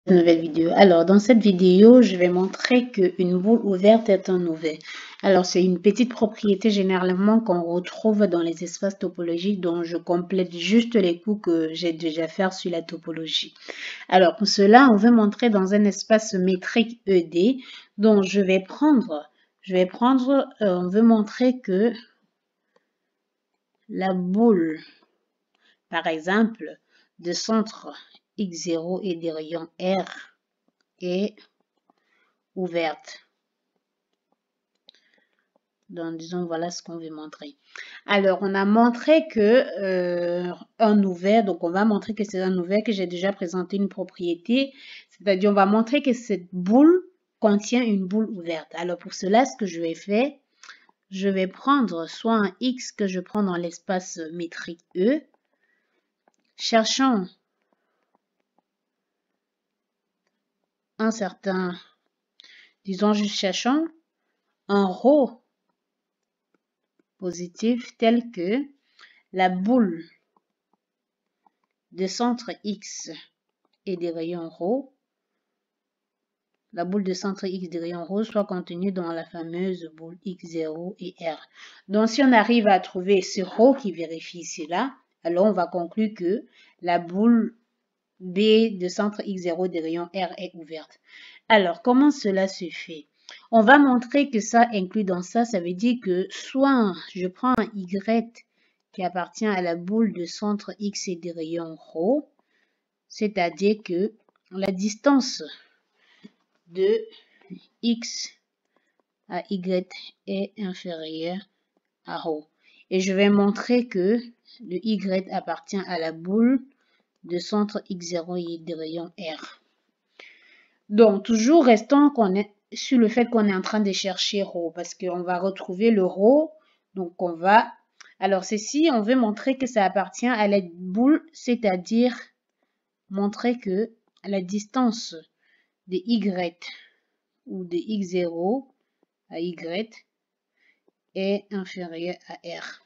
Nouvelle vidéo. Alors, dans cette vidéo, je vais montrer qu'une boule ouverte est un ouvert. Alors, c'est une petite propriété généralement qu'on retrouve dans les espaces topologiques dont je complète juste les coups que j'ai déjà fait sur la topologie. Alors, pour cela, on veut montrer dans un espace métrique ED dont on veut montrer que la boule, par exemple, de centre X0 et des rayons R est ouverte. Donc, disons, voilà ce qu'on veut montrer. Alors, on a montré que un ouvert, donc on va montrer que c'est un ouvert, que j'ai déjà présenté une propriété, c'est-à-dire on va montrer que cette boule contient une boule ouverte. Alors, pour cela, ce que je vais faire, je vais prendre soit un X que je prends dans l'espace métrique E, cherchant un certain, disons juste cherchant un ρ positif tel que la boule de centre X et des rayons ρ, la boule de centre X des rayons ρ soit contenue dans la fameuse boule X0 et R. Donc, si on arrive à trouver ce ρ qui vérifie cela, alors on va conclure que la boule B de centre X0 des rayons R est ouverte. Alors, comment cela se fait? On va montrer que ça inclut dans ça, ça veut dire que soit je prends un Y qui appartient à la boule de centre X et des rayons ρ, c'est-à-dire que la distance de X à Y est inférieure à ρ. Et je vais montrer que le Y appartient à la boule de centre X0 et des rayons R. Donc, toujours restant qu'on est sur le fait qu'on est en train de chercher ρ, parce qu'on va retrouver le ρ. Donc, on va... Alors, ceci, on veut montrer que ça appartient à la boule, c'est-à-dire montrer que la distance de Y ou de X0 à Y est inférieure à R.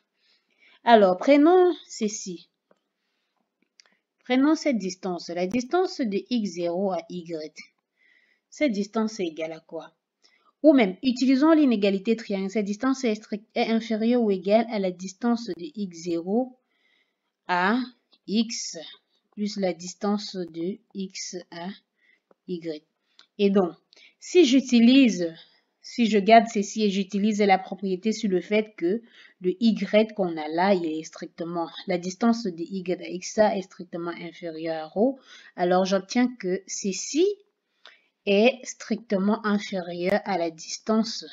Alors, prenons ceci. Prenons cette distance, la distance de X0 à Y. Cette distance est égale à quoi? Ou même, utilisons l'inégalité triangle. Cette distance est inférieure ou égale à la distance de X0 à X plus la distance de X à Y. Et donc, si je garde ceci et j'utilise la propriété sur le fait que le Y qu'on a là, il est strictement, la distance de Y à X est strictement inférieure à ρ, alors j'obtiens que ceci est strictement inférieur à la distance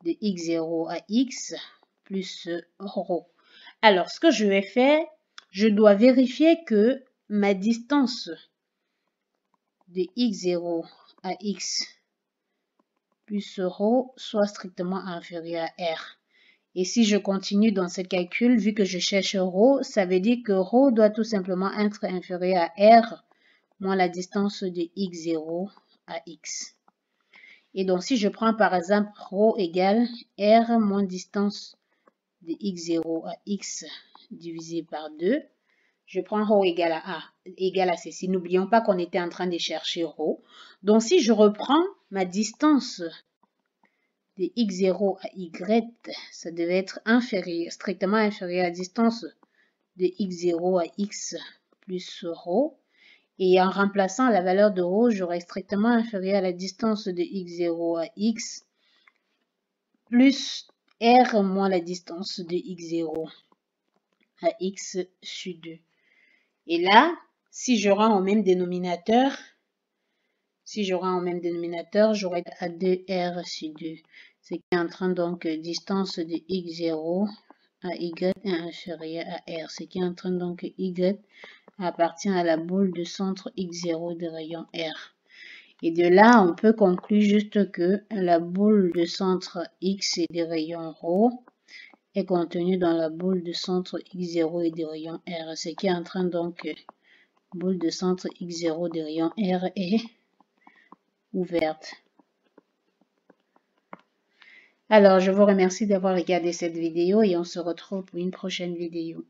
de X0 à X plus ρ. Alors, ce que je vais faire, je dois vérifier que ma distance de X0 à X plus ρ soit strictement inférieur à R. Et si je continue dans ce calcul, vu que je cherche ρ, ça veut dire que ρ doit tout simplement être inférieur à R moins la distance de X0 à X. Et donc, si je prends par exemple ρ égale R moins distance de X0 à X divisé par 2, je prends ρ égale à ceci. N'oublions pas qu'on était en train de chercher ρ. Donc, si je reprends ma distance de X0 à Y, ça devait être strictement inférieur à la distance de X0 à X plus ρ. Et en remplaçant la valeur de ρ, j'aurai strictement inférieur à la distance de X0 à X plus R moins la distance de X0 à X sur 2. Et là, si je rends au même dénominateur, j'aurai à 2R sur 2. Ce qui est en train donc distance de X0 à Y est inférieure à R. Ce qui est en train donc Y appartient à la boule de centre X0 des rayons R. Et de là, on peut conclure juste que la boule de centre X et des rayons ρ est contenue dans la boule de centre X0 et des rayons R. Ce qui est en train donc, boule de centre X0 des rayons R est ouverte. Alors, je vous remercie d'avoir regardé cette vidéo et on se retrouve pour une prochaine vidéo.